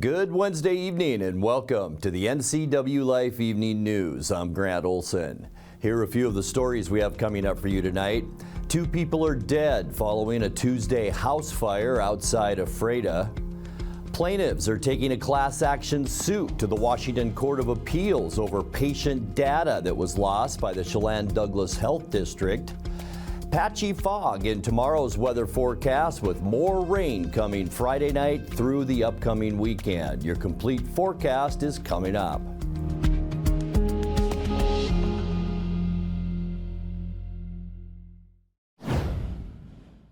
Good Wednesday evening and welcome to the NCWLIFE Evening News. I'm Grant Olson. Here are a few of the stories we have coming up for you tonight. 2 people are dead following a Tuesday house fire outside Ephrata. Plaintiffs are taking a class action suit to the Washington Court of Appeals over patient data that was lost by the Chalan Douglas Health District. Patchy fog in tomorrow's weather forecast with more rain coming Friday night through the upcoming weekend. Your complete forecast is coming up.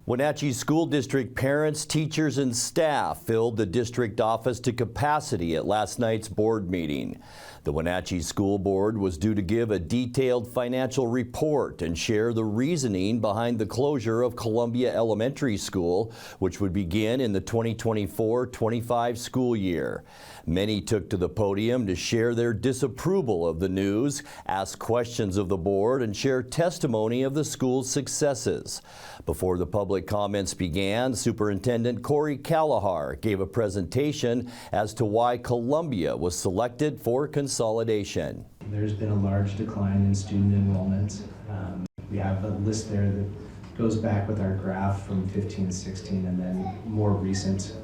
Wenatchee School District parents, teachers, and staff filled the district office to capacity at last night's board meeting. The Wenatchee School Board was due to give a detailed financial report and share the reasoning behind the closure of Columbia Elementary School, which would begin in the 2024-25 school year. Many took to the podium to share their disapproval of the news, ask questions of the board, and share testimony of the school's successes. Before the public comments began, Superintendent Corey Kalahar gave a presentation as to why Columbia was selected for consolidation. There's been a large decline in student enrollment. We have a list there that goes back with our graph from 15-16 and then more recent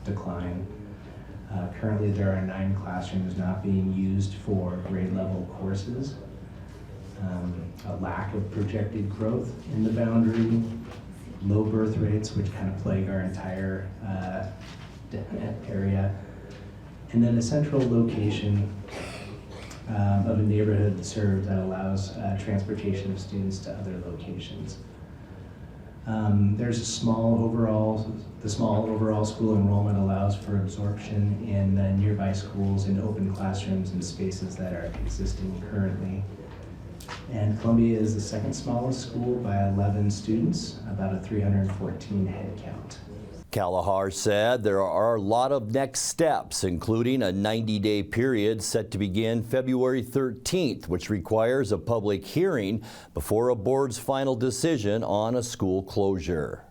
decline. Currently there are 9 classrooms not being used for grade level courses. A lack of projected growth in the boundary, low birth rates, which kind of plague our entire area, and then a central location of a neighborhood served that allows transportation of students to other locations. There's the small overall school enrollment allows for absorption in nearby schools in open classrooms and spaces that are existing currently. And Columbia is the second smallest school by 11 students, about a 314 head count. Kalahar said there are a lot of next steps, including a 90-day period set to begin February 13th, which requires a public hearing before a board's final decision on a school closure.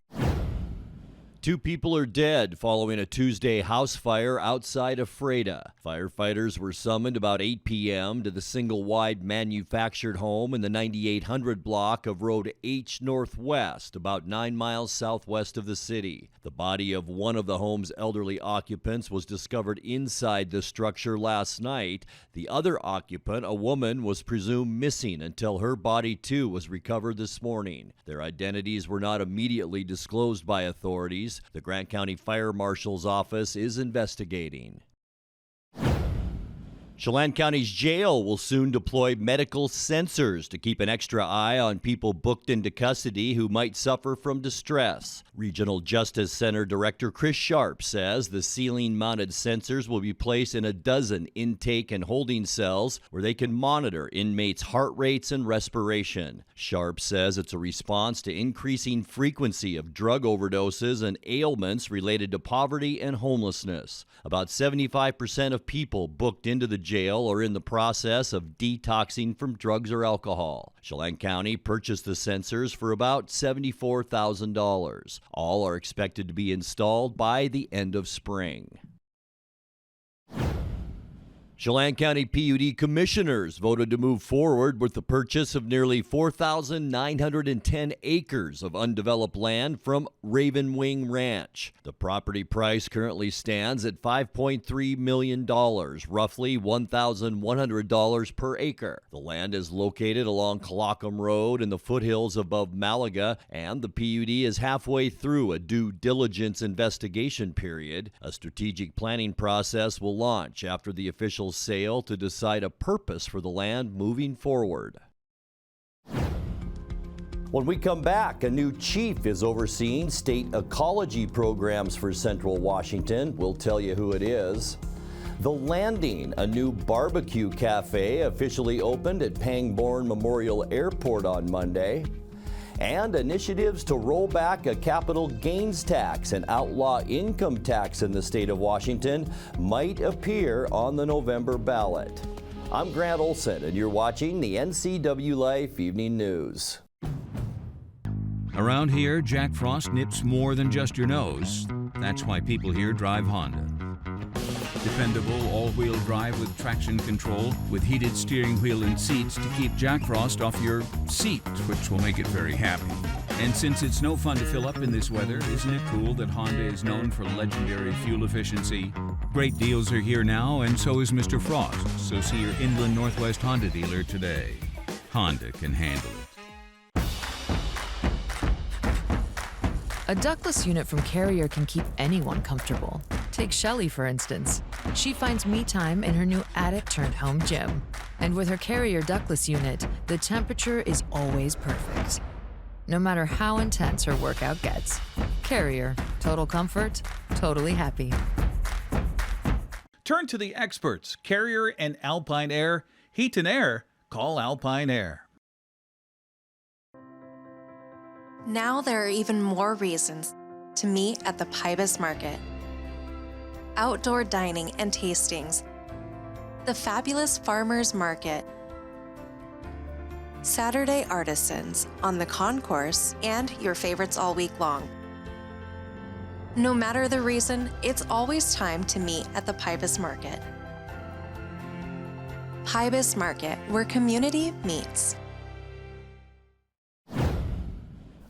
2 people are dead following a Tuesday house fire outside Freeda. Firefighters were summoned about 8 p.m. to the single-wide manufactured home in the 9800 block of Road H Northwest, about 9 miles southwest of the city. The body of one of the home's elderly occupants was discovered inside the structure last night. The other occupant, a woman, was presumed missing until her body too was recovered this morning. Their identities were not immediately disclosed by authorities. The Grant County Fire Marshal's office is investigating. Chalan County's jail will soon deploy medical sensors to keep an extra eye on people booked into custody who might suffer from distress. Regional Justice Center Director Chris Sharp says the ceiling-mounted sensors will be placed in a dozen intake and holding cells where they can monitor inmates' heart rates and respiration. Sharp says it's a response to increasing frequency of drug overdoses and ailments related to poverty and homelessness. About 75% of people booked into the jail are in the process of detoxing from drugs or alcohol. Chalan County purchased the sensors for about $74,000. All are expected to be installed by the end of spring. Chalan County PUD commissioners voted to move forward with the purchase of nearly 4,910 acres of undeveloped land from Raven Wing Ranch. The property price currently stands at $5.3 million, roughly $1,100 per acre. The land is located along Colocum Road in the foothills above Malaga, and the PUD is halfway through a due diligence investigation period. A strategic planning process will launch after the official sale to decide a purpose for the land moving forward. When we come back, a new chief is overseeing state ecology programs for Central Washington. We'll tell you who it is. The Landing, a new BBQ Café, officially opened at Pangborn Memorial Airport on Monday. And initiatives to roll back a capital gains tax and outlaw income tax in the state of Washington might appear on the November ballot. I'm Grant Olson, and you're watching the NCWLIFE Evening News. Around here, Jack Frost nips more than just your nose. That's why people here drive Honda. Dependable all-wheel drive with traction control, with heated steering wheel and seats to keep Jack Frost off your seat, which will make it very happy. And since it's no fun to fill up in this weather, isn't it cool that Honda is known for legendary fuel efficiency? Great deals are here now, and so is Mr. Frost. So see your Inland Northwest Honda dealer today. Honda can handle it. A ductless unit from Carrier can keep anyone comfortable. Take Shelly, for instance. She finds me time in her new attic-turned-home gym. And with her Carrier ductless unit, the temperature is always perfect. No matter how intense her workout gets. Carrier, total comfort, totally happy. Turn to the experts, Carrier and Alpine Air. Heat and air, call Alpine Air. Now there are even more reasons to meet at the Pybus Market. Outdoor dining and tastings, the fabulous Farmers Market, Saturday artisans on the concourse, and your favorites all week long. No matter the reason, it's always time to meet at the Pybus Market. Pybus Market, where community meets.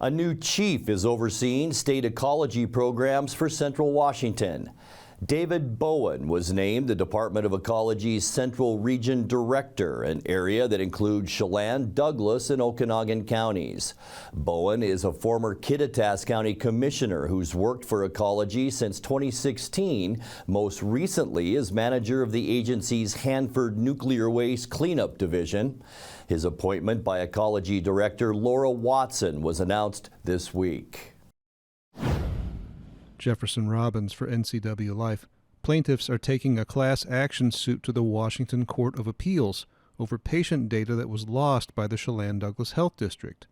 A new chief is overseeing state ecology programs for Central Washington. David Bowen was named the Department of Ecology's Central Region Director, an area that includes Chalan, Douglas, and Okanagan counties. Bowen is a former Kittitas County Commissioner who's worked for ecology since 2016, most recently as manager of the agency's Hanford Nuclear Waste Cleanup Division. His appointment by Ecology Director Laura Watson was announced this week. Jefferson Robbins for NCWLIFE. Plaintiffs are taking a class action suit to the Washington Court of Appeals over patient data that was lost by the Chelan-Douglas Health District.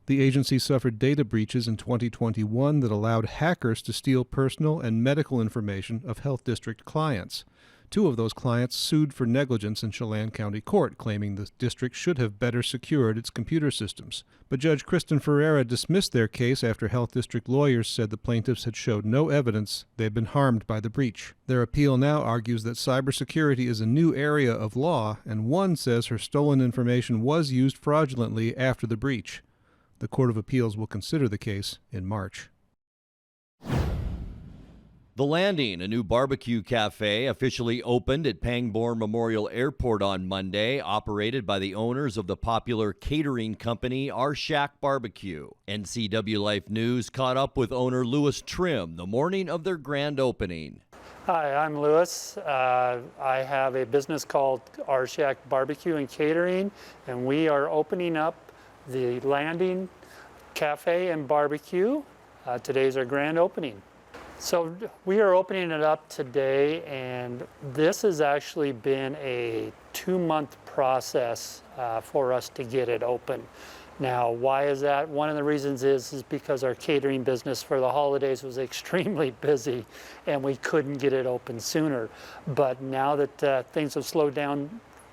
The agency suffered data breaches in 2021 that allowed hackers to steal personal and medical information of Health District clients. Two of those clients sued for negligence in Chelan County Court, claiming the district should have better secured its computer systems. But Judge Kristen Ferreira dismissed their case after Health District lawyers said the plaintiffs had showed no evidence they had been harmed by the breach. Their appeal now argues that cybersecurity is a new area of law, and one says her stolen information was used fraudulently after the breach. The Court of Appeals will consider the case in March. The Landing, a new BBQ Café, officially opened at Pangborn Memorial Airport on Monday, operated by the owners of the popular catering company Our Shack Barbecue. NCWLIFE News caught up with owner Louis Trim the morning of their grand opening. Hi, I'm Louis. I have a business called Our Shack Barbecue and Catering, and we are opening up the Landing Cafe and Barbecue. Today's our grand opening. So we are opening it up today, and this has actually been a 2-month process for us to get it open. Now, why is that? One of the reasons is because our catering business for the holidays was extremely busy and we couldn't get it open sooner. But now that things have slowed down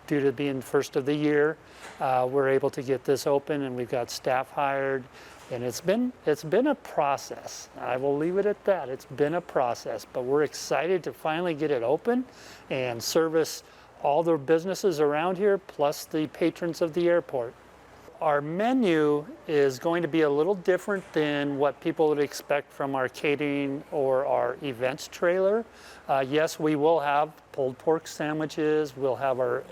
due to being first of the year, we're able to get this open, and we've got staff hired. And it's been a process. I will leave it at that. It's been a process, but we're excited to finally get it open and service all the businesses around here, plus the patrons of the airport. Our menu is going to be a little different than what people would expect from our catering or our events trailer. Yes, we will have pulled pork sandwiches. We'll have our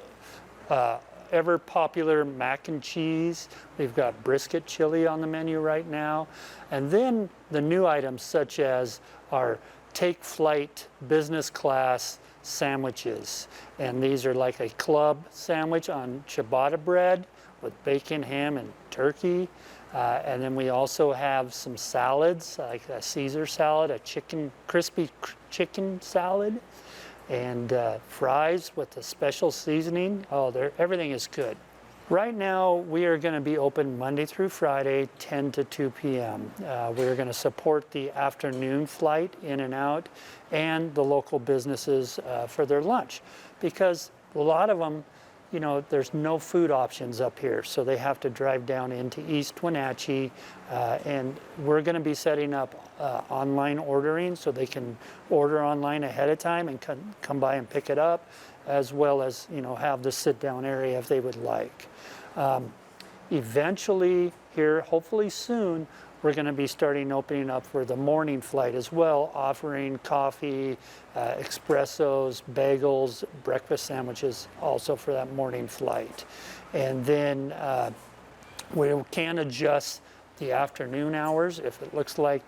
ever popular mac and cheese. We've got brisket chili on the menu right now. And then the new items such as our take flight business class sandwiches. And these are like a club sandwich on ciabatta bread with bacon, ham, and turkey. And then we also have some salads, like a Caesar salad, a crispy chicken salad, and fries with a special seasoning. Oh, everything is good. Right now, we are going to be open Monday through Friday, 10 to 2 p.m. We're going to support the afternoon flight in and out and the local businesses for their lunch, because a lot of them you know, there's no food options up here, so they have to drive down into East Wenatchee, and we're going to be setting up online ordering so they can order online ahead of time and come by and pick it up, as well as, you know, have the sit-down area if they would like. Eventually, here, hopefully soon, we're going to be opening up for the morning flight as well, offering coffee, espressos, bagels, breakfast sandwiches also for that morning flight. And then we can adjust the afternoon hours. If it looks like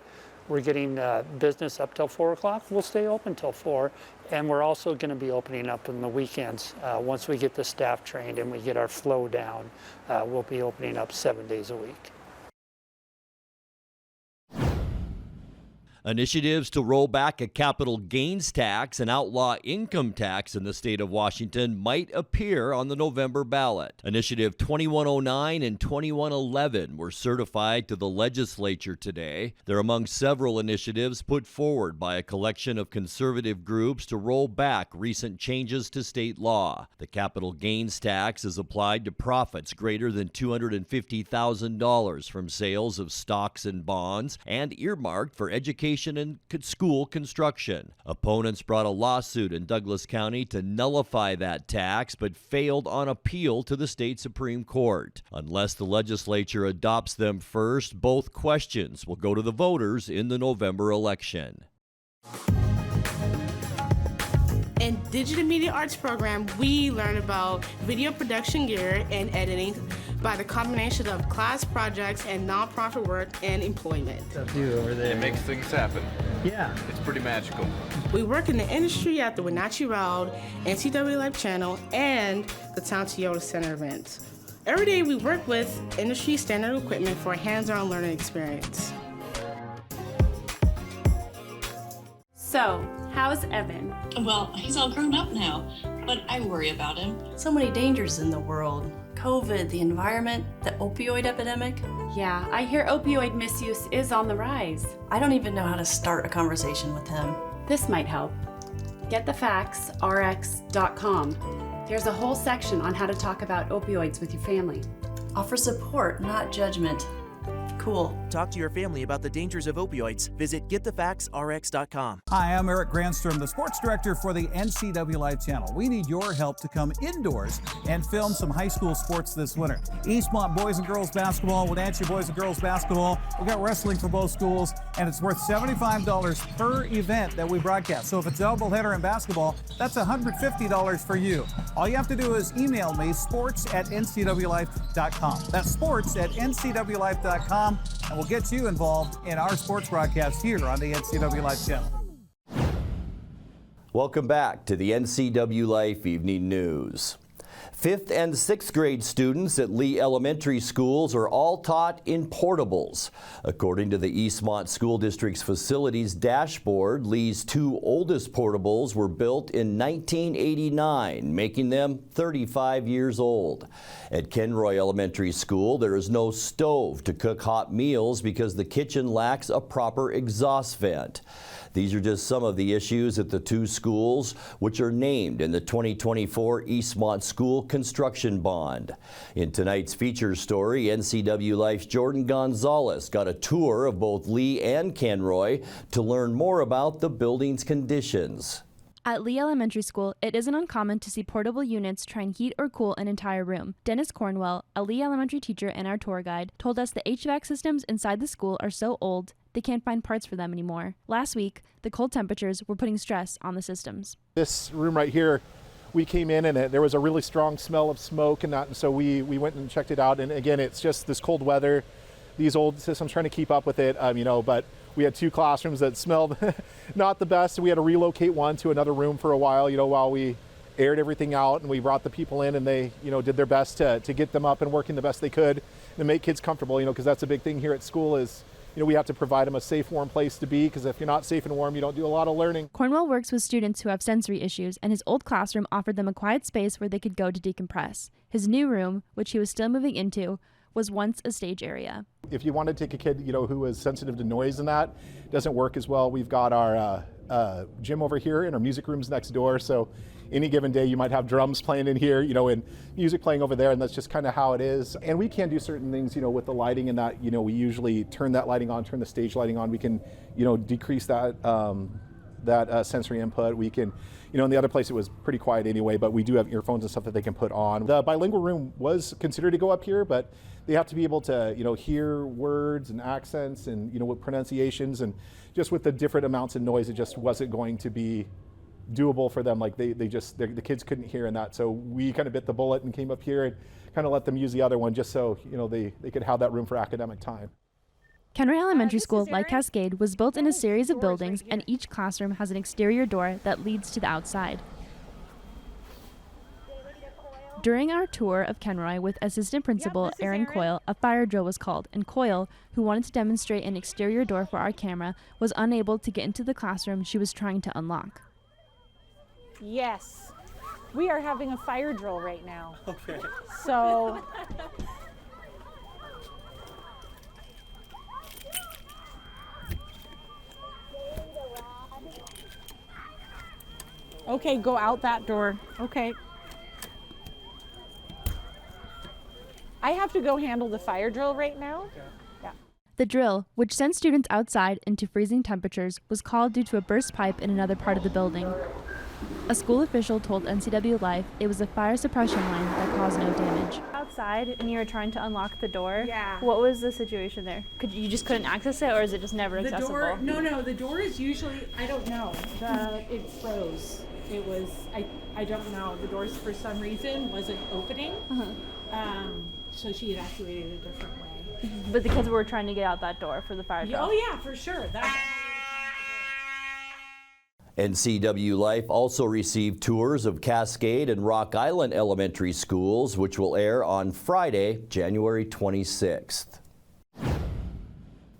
we're getting business up till 4 o'clock, we'll stay open till 4. And we're also going to be opening up on the weekends. Once we get the staff trained and we get our flow down, we'll be opening up 7 days a week. Initiatives to roll back a capital gains tax and outlaw income tax in the state of Washington might appear on the November ballot. Initiative 2109 and 2111 were certified to the legislature today. They're among several initiatives put forward by a collection of conservative groups to roll back recent changes to state law. The capital gains tax is applied to profits greater than $250,000 from sales of stocks and bonds and earmarked for education and school construction. Opponents brought a lawsuit in Douglas County to nullify that tax, but failed on appeal to the state Supreme Court. Unless the legislature adopts them first, both questions will go to the voters in the November election. In Digital Media Arts program, we learn about video production gear and editing by the combination of class projects and nonprofit work and employment. It makes things happen. Yeah. It's pretty magical. We work in the industry at the Wenatchee Round, NCWLIFE channel, and the Town Toyota Center events. Every day we work with industry standard equipment for a hands-on learning experience. So, how's Evan? Well, he's all grown up now, but I worry about him. So many dangers in the world. COVID, the environment, the opioid epidemic. Yeah, I hear opioid misuse is on the rise. I don't even know how to start a conversation with him. This might help. GetTheFactsRx.com. There's a whole section on how to talk about opioids with your family. Offer support, not judgment. Cool. Talk to your family about the dangers of opioids. Visit GetTheFactsRx.com. Hi, I'm Eric Granstrom, the sports director for the NCWLIFE channel. We need your help to come indoors and film some high school sports this winter. Eastmont boys and girls basketball, Wenatchee boys and girls basketball. We got wrestling for both schools, and it's worth $75 per event that we broadcast. So if it's a doubleheader in basketball, that's $150 for you. All you have to do is email me, sports@ncwlife.com. That's sports@ncwlife.com. And we'll get you involved in our sports broadcast here on the NCWLIFE channel. Welcome back to the NCWLIFE Evening News. 5th and 6th grade students at Lee Elementary Schools are all taught in portables. According to the Eastmont School District's facilities dashboard, Lee's 2 oldest portables were built in 1989, making them 35 years old. At Kenroy Elementary School, there is no stove to cook hot meals because the kitchen lacks a proper exhaust vent. These are just some of the issues at the 2 schools, which are named in the 2024 Eastmont School Construction Bond. In tonight's feature story, NCWLIFE's Jordan Gonzalez got a tour of both Lee and Kenroy to learn more about the building's conditions. At Lee Elementary School, it isn't uncommon to see portable units try and heat or cool an entire room. Dennis Cornwell, a Lee Elementary teacher and our tour guide, told us the HVAC systems inside the school are so old, they can't find parts for them anymore. Last week, the cold temperatures were putting stress on the systems. This room right here, we came in and there was a really strong smell of smoke and that, and so we went and checked it out. And again, it's just this cold weather, these old systems trying to keep up with it, but we had 2 classrooms that smelled not the best. So we had to relocate one to another room for a while, while we aired everything out, and we brought the people in, and they, did their best to get them up and working the best they could and to make kids comfortable, because that's a big thing here at school is, we have to provide them a safe, warm place to be, because if you're not safe and warm, you don't do a lot of learning. Cornwell works with students who have sensory issues, and his old classroom offered them a quiet space where they could go to decompress. His new room, which he was still moving into, was once a stage area. If you want to take a kid, who is sensitive to noise and that, doesn't work as well. We've got our gym over here, and our music room's next door. So any given day you might have drums playing in here, and music playing over there, and that's just kind of how it is. And we can do certain things, with the lighting and that, we usually turn that lighting on, turn the stage lighting on. We can, decrease that sensory input. We can, in the other place it was pretty quiet anyway, but we do have earphones and stuff that they can put on. The bilingual room was considered to go up here, but they have to be able to, hear words and accents and, with pronunciations, and just with the different amounts of noise, it just wasn't going to be doable for them. Like the kids couldn't hear in that. So we kind of bit the bullet and came up here and kind of let them use the other one just so, they could have that room for academic time. Kenroy Elementary School, like Cascade, was built in a series of buildings, and each classroom has an exterior door that leads to the outside. During our tour of Kenroy with Assistant Principal Erin Coyle, a fire drill was called, and Coyle, who wanted to demonstrate an exterior door for our camera, was unable to get into the classroom she was trying to unlock. Yes, we are having a fire drill right now. Okay. So okay, go out that door. Okay. I have to go handle the fire drill right now. Okay. Yeah. The drill, which sent students outside into freezing temperatures, was called due to a burst pipe in another part of the building. A school official told NCWLIFE it was a fire suppression line that caused no damage. Outside, and you were trying to unlock the door. Yeah. What was the situation there? You just couldn't access it, or is it just never accessible? Door, no, the door is usually, I don't know, it froze. It was, I don't know, the doors for some reason wasn't opening. So she evacuated a different way. But the kids were trying to get out that door for the fire drill. Oh yeah, for sure. NCWLIFE also received tours of Cascade and Rock Island elementary schools, which will air on Friday, January 26th.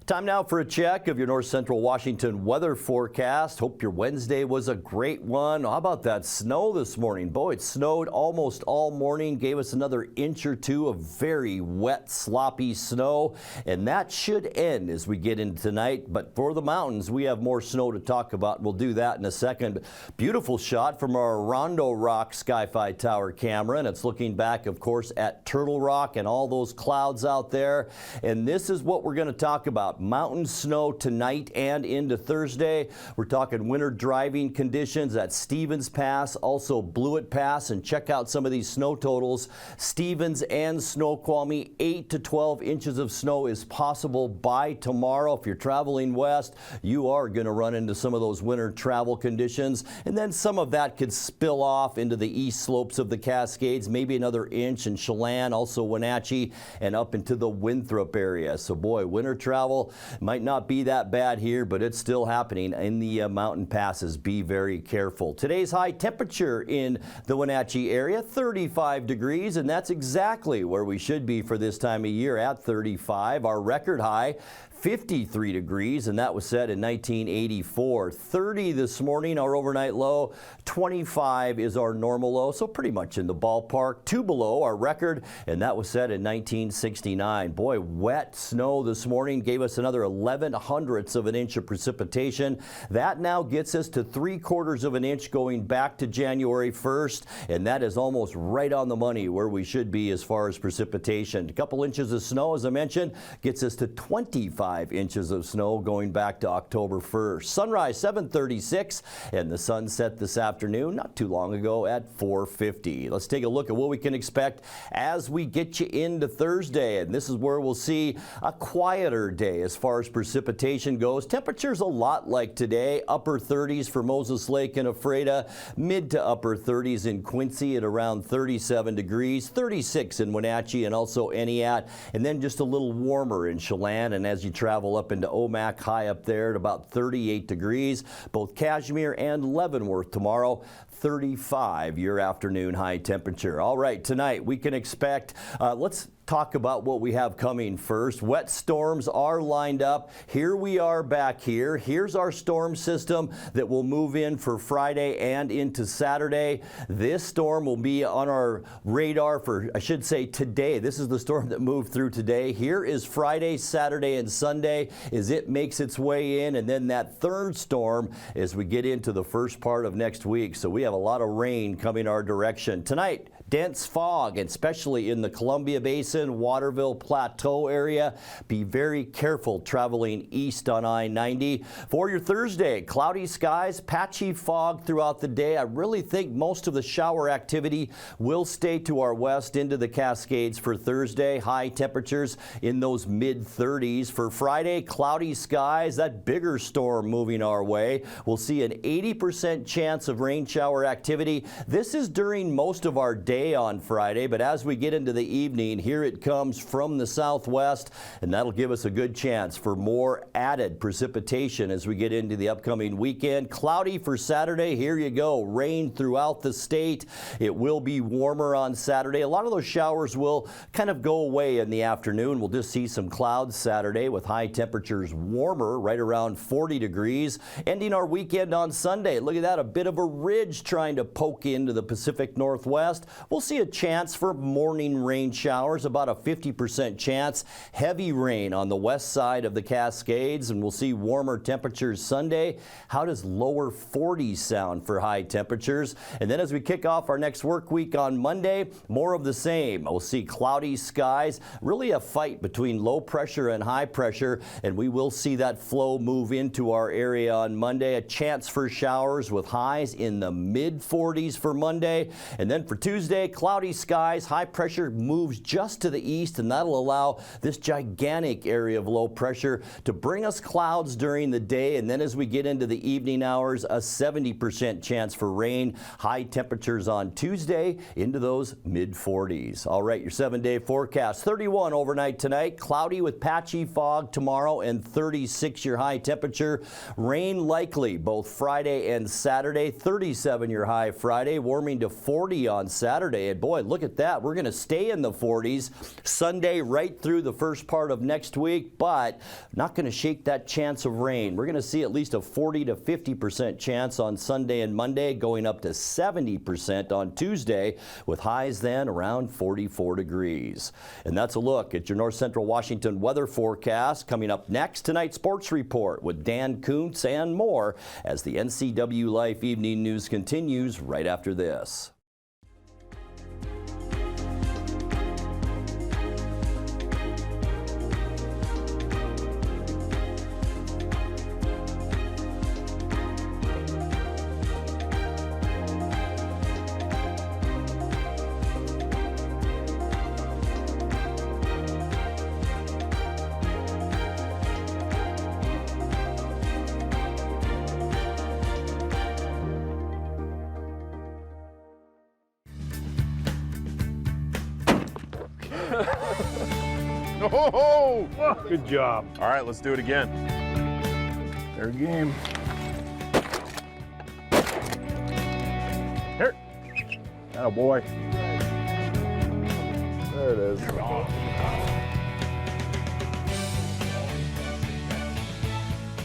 Time now for a check of your North Central Washington weather forecast. Hope your Wednesday was a great one. How about that snow this morning? Boy, it snowed almost all morning, gave us another inch or two of very wet, sloppy snow, and that should end as we get into tonight. But for the mountains, we have more snow to talk about. We'll do that in a second. Beautiful shot from our Rondo Rock Sky-Fi Tower camera, and it's looking back, of course, at Turtle Rock and all those clouds out there. And this is what we're going to talk about. Mountain snow tonight and into Thursday. We're talking winter driving conditions at Stevens Pass, also Blewett Pass, and check out some of these snow totals. Stevens and Snoqualmie, 8 to 12 inches of snow is possible by tomorrow. If you're traveling west, you are going to run into some of those winter travel conditions, and then some of that could spill off into the east slopes of the Cascades, maybe another inch in Chelan, also Wenatchee, and up into the Winthrop area. So boy, winter travel might not be that bad here, but it's still happening in the mountain passes. Be very careful. Today's high temperature in the Wenatchee area, 35 degrees, and that's exactly where we should be for this time of year, at 35. Our record high, 53 degrees, and that was set in 1984. 30 this morning, our overnight low. 25 is our normal low, so pretty much in the ballpark. 2 below our record, and that was set in 1969. Boy, wet snow this morning gave us another 0.11 of an inch of precipitation. That now gets us to 3/4 of an inch going back to January 1st, and that is almost right on the money where we should be as far as precipitation. A couple inches of snow, as I mentioned, gets us to 25 inches of snow going back to October 1st. Sunrise 7:36, and the sun set this afternoon not too long ago at 4:50. Let's take a look at what we can expect as we get you into Thursday, and this is where we'll see a quieter day as far as precipitation goes. Temperatures a lot like today, upper 30s for Moses Lake and Ephrata, mid to upper 30s in Quincy at around 37 degrees, 36 in Wenatchee and also Eniat, and then just a little warmer in Chelan, and as you travel up into Omak, high up there at about 38 degrees. Both Kashmir and Leavenworth tomorrow, 35 your afternoon high temperature. All right, tonight we can expect, let's talk about what we have coming first. Wet storms are lined up. Here we are back here. Here's our storm system that will move in for Friday and into Saturday. This storm will be on our radar for, I should say, today. This is the storm that moved through today. Here is Friday, Saturday, and Sunday as it makes its way in, and then that third storm as we get into the first part of next week. So we have a lot of rain coming our direction. Tonight, dense fog, especially in the Columbia Basin, Waterville Plateau area. Be very careful traveling east on I-90. For your Thursday, cloudy skies, patchy fog throughout the day. I really think most of the shower activity will stay to our west into the Cascades for Thursday. High temperatures in those mid-30s. For Friday, cloudy skies, that bigger storm moving our way. We'll see an 80% chance of rain shower activity. This is during most of our day on Friday, but as we get into the evening, here it comes from the southwest, and that'll give us a good chance for more added precipitation as we get into the upcoming weekend. Cloudy for Saturday. Here you go. Rain throughout the state. It will be warmer on Saturday. A lot of those showers will kind of go away in the afternoon. We'll just see some clouds Saturday with high temperatures warmer, right around 40 degrees. Ending our weekend on Sunday. Look at that, a bit of a ridge trying to poke into the Pacific Northwest. We'll see a chance for morning rain showers, about a 50% chance. Heavy rain on the west side of the Cascades, and we'll see warmer temperatures Sunday. How does lower 40s sound for high temperatures? And then as we kick off our next work week on Monday, more of the same. We'll see cloudy skies, really a fight between low pressure and high pressure, and we will see that flow move into our area on Monday. A chance for showers with highs in the mid-40s for Monday. And then for Tuesday, cloudy skies, high pressure moves just to the east, and that'll allow this gigantic area of low pressure to bring us clouds during the day. And then as we get into the evening hours, a 70% chance for rain. High temperatures on Tuesday into those mid-40s. All right, your 7-day forecast. 31 overnight tonight, cloudy with patchy fog tomorrow, and 36 your high temperature. Rain likely both Friday and Saturday. 37 your high Friday, warming to 40 on Saturday. And boy, look at that. We're going to stay in the 40s Sunday right through the first part of next week, but not going to shake that chance of rain. We're going to see at least a 40 to 50% chance on Sunday and Monday, going up to 70% on Tuesday, with highs then around 44 degrees. And that's a look at your North Central Washington weather forecast. Coming up next, tonight's sports report with Dan Kuntz and more as the NCWLIFE Evening News continues right after this. Oh, good job. All right, let's do it again. Fair game. Here. Oh boy. There it is.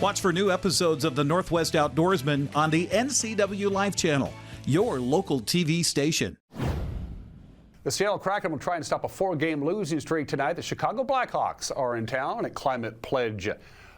Watch for new episodes of the Northwest Outdoorsman on the NCWLIFE channel, your local TV station. The Seattle Kraken will try and stop a 4-game losing streak tonight. The Chicago Blackhawks are in town at Climate Pledge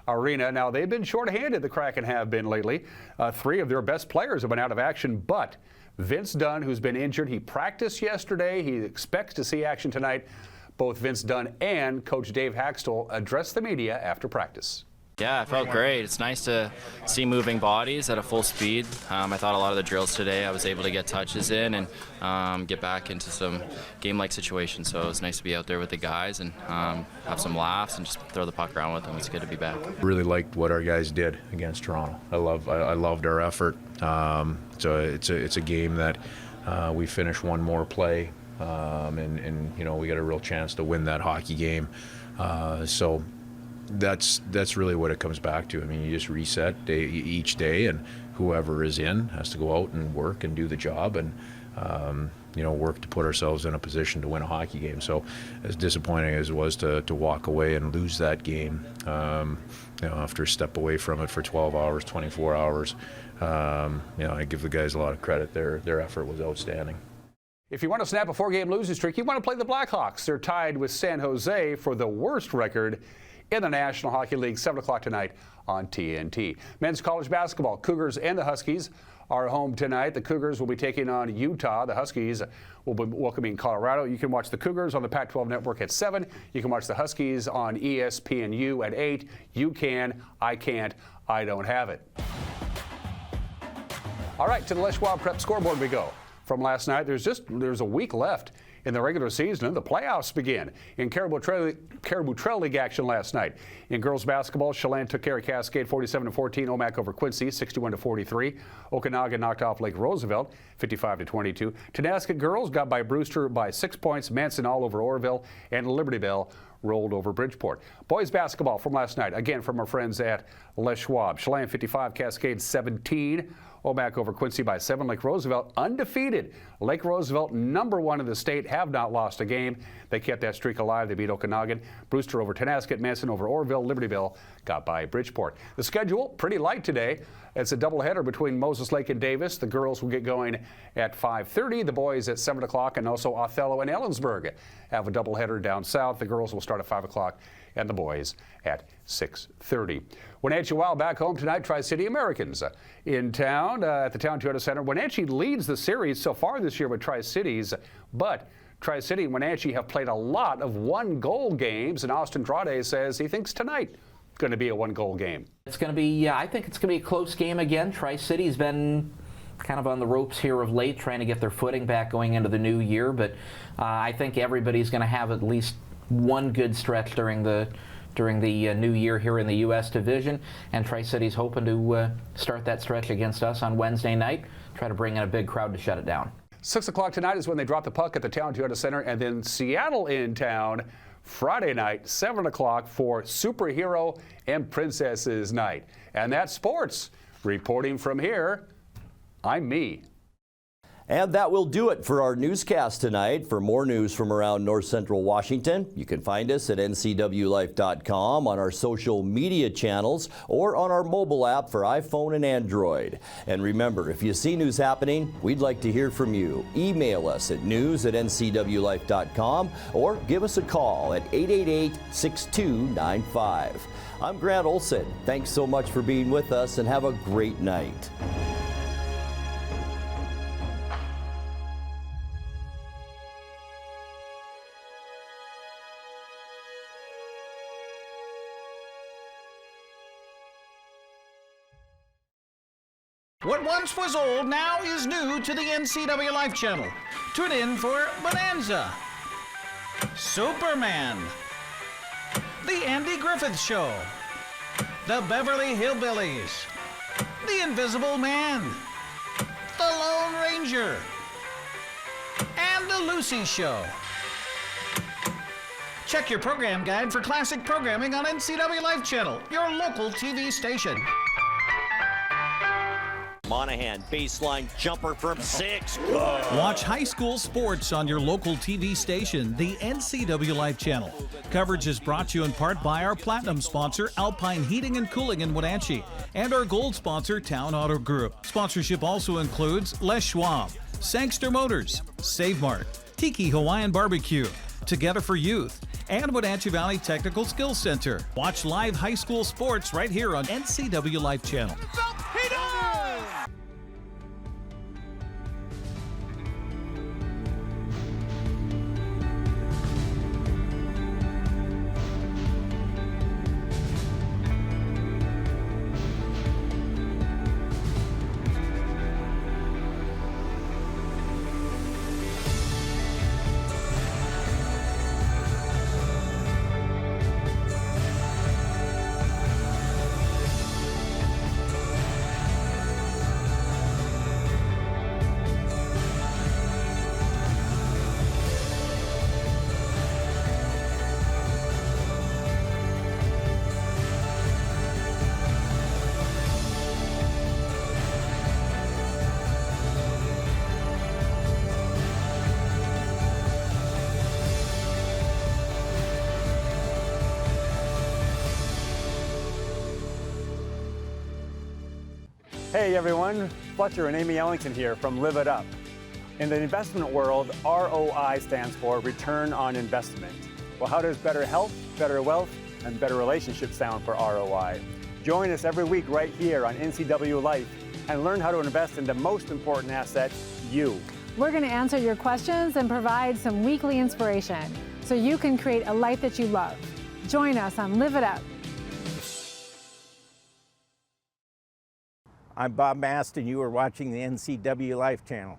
Arena. Now, they've been shorthanded, the Kraken have been lately. 3 of their best players have been out of action, but Vince Dunn, who's been injured, he practiced yesterday. He expects to see action tonight. Both Vince Dunn and Coach Dave Haxtell addressed the media after practice. Yeah, it felt great. It's nice to see moving bodies at a full speed. I thought a lot of the drills today I was able to get touches in and get back into some game-like situations. So it was nice to be out there with the guys and have some laughs and just throw the puck around with them. It's good to be back. Really liked what our guys did against Toronto. I loved our effort. So it's a game that we finish one more play, and you know, we got a real chance to win that hockey game. So that's really what it comes back to. I mean, you just reset each day, and whoever is in has to go out and work and do the job. And work to put ourselves in a position to win a hockey game. So as disappointing as it was to walk away and lose that game, after a step away from it for 12 hours, 24 hours, I give the guys a lot of credit. Their effort was outstanding. If you want to snap a 4-game losing streak, you want to play the Blackhawks. They're tied with San Jose for the worst record in the National Hockey League, 7 o'clock tonight on TNT. Men's college basketball, Cougars and the Huskies are home tonight. The Cougars will be taking on Utah. The Huskies will be welcoming Colorado. You can watch the Cougars on the Pac-12 network at 7. You can watch the Huskies on ESPNU at 8. You can, I can't, I don't have it. All right, to the Les Schwab Prep scoreboard we go. From last night, there's a week left in the regular season, and the playoffs begin. In Caribou Trail League action last night. In girls basketball, Chalan took care of Cascade 47-14, Omak over Quincy 61-43. Okanagan knocked off Lake Roosevelt 55-22. Tonasket girls got by Brewster by 6 points, Manson all over Orville, and Libertyville rolled over Bridgeport. Boys basketball from last night, again from our friends at Les Schwab. Chelan 55, Cascade 17. Omak over Quincy by 7. Lake Roosevelt undefeated. Lake Roosevelt, #1 in the state, have not lost a game. They kept that streak alive. They beat Okanagan. Brewster over Tonasket. Manson over Orville. Libertyville got by Bridgeport. The schedule, pretty light today. It's a doubleheader between Moses Lake and Davis. The girls will get going at 5:30. The boys at 7 o'clock, and also Othello and Ellensburg have a doubleheader down south. The girls will start at 5 o'clock and the boys at 6:30. Wenatchee Wild back home tonight. Tri-City Americans in town at the Town Toyota Center. Wenatchee leads the series so far this year with Tri-Cities, but Tri-City and Wenatchee have played a lot of one-goal games, and Austin Trade says he thinks tonight going to be a one-goal game. It's going to be, I think it's going to be a close game again. Tri-City's been kind of on the ropes here of late, trying to get their footing back going into the new year, but I think everybody's going to have at least one good stretch during the new year here in the U.S. Division, and Tri-City's hoping to start that stretch against us on Wednesday night, try to bring in a big crowd to shut it down. 6 o'clock tonight is when they drop the puck at the Town Toyota Center, and then Seattle in town Friday night, 7 o'clock for Superhero and Princesses Night. And that's sports. Reporting from here, I'm me. And that will do it for our newscast tonight. For more news from around North Central Washington, you can find us at ncwlife.com, on our social media channels, or on our mobile app for iPhone and Android. And remember, if you see news happening, we'd like to hear from you. Email us at news@ncwlife.com or give us a call at 888-6295. I'm Grant Olson. Thanks so much for being with us, and have a great night. What once was old now is new to the NCWLIFE channel. Tune in for Bonanza, Superman, The Andy Griffith Show, The Beverly Hillbillies, The Invisible Man, The Lone Ranger, and The Lucy Show. Check your program guide for classic programming on NCWLIFE channel, your local TV station. Monahan, baseline jumper from 6. Watch high school sports on your local TV station, the NCWLIFE channel. Coverage is brought to you in part by our platinum sponsor, Alpine Heating and Cooling in Wenatchee, and our gold sponsor, Town Auto Group. Sponsorship also includes Les Schwab, Sangster Motors, Save Mart, Tiki Hawaiian Barbecue, Together for Youth, and Wenatchee Valley Technical Skills Center. Watch live high school sports right here on NCWLIFE channel. He does! Hey everyone, Fletcher and Amy Ellington here from Live It Up. In the investment world, ROI stands for Return on Investment. Well, how does better health, better wealth, and better relationships sound for ROI? Join us every week right here on NCWLIFE and learn how to invest in the most important asset, you. We're going to answer your questions and provide some weekly inspiration so you can create a life that you love. Join us on Live It Up. I'm Bob Mast, and you are watching the NCWLIFE channel.